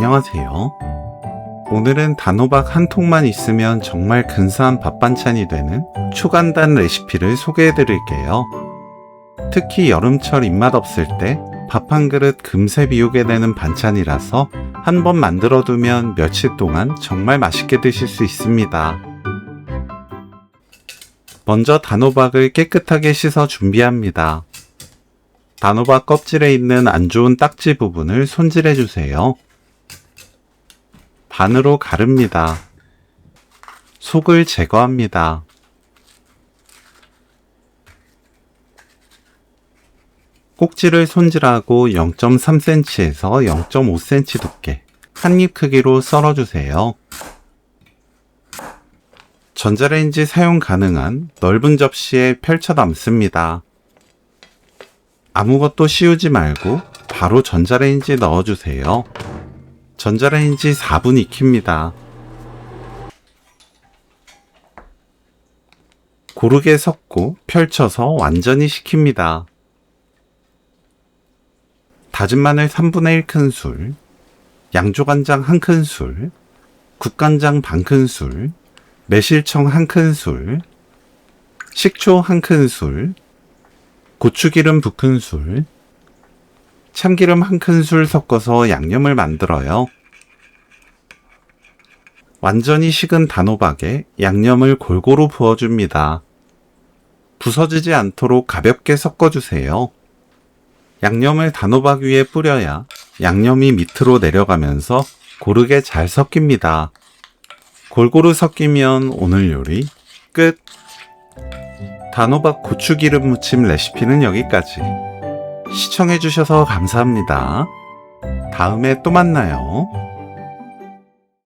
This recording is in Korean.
안녕하세요. 오늘은 단호박 한 통만 있으면 정말 근사한 밥 반찬이 되는 초간단 레시피를 소개해 드릴게요. 특히 여름철 입맛 없을 때 밥 한 그릇 금세 비우게 되는 반찬이라서 한번 만들어 두면 며칠 동안 정말 맛있게 드실 수 있습니다. 먼저 단호박을 깨끗하게 씻어 준비합니다. 단호박 껍질에 있는 안 좋은 딱지 부분을 손질해 주세요. 반으로 가릅니다. 속을 제거합니다. 꼭지를 손질하고 0.3cm에서 0.5cm 두께, 한입 크기로 썰어주세요. 전자레인지 사용 가능한 넓은 접시에 펼쳐 담습니다. 아무것도 씌우지 말고 바로 전자레인지에 넣어주세요. 전자레인지 4분 익힙니다. 고르게 섞고 펼쳐서 완전히 식힙니다. 다진 마늘 3분의 1큰술, 양조간장 1큰술, 국간장 반큰술, 매실청 1큰술, 식초 1큰술, 고추기름 2큰술, 참기름 1큰술 섞어서 양념을 만들어요. 완전히 식은 단호박에 양념을 골고루 부어줍니다. 부서지지 않도록 가볍게 섞어주세요. 양념을 단호박 위에 뿌려야 양념이 밑으로 내려가면서 고르게 잘 섞입니다. 골고루 섞이면 오늘 요리 끝! 단호박 고추기름 무침 레시피는 여기까지. 시청해주셔서 감사합니다. 다음에 또 만나요.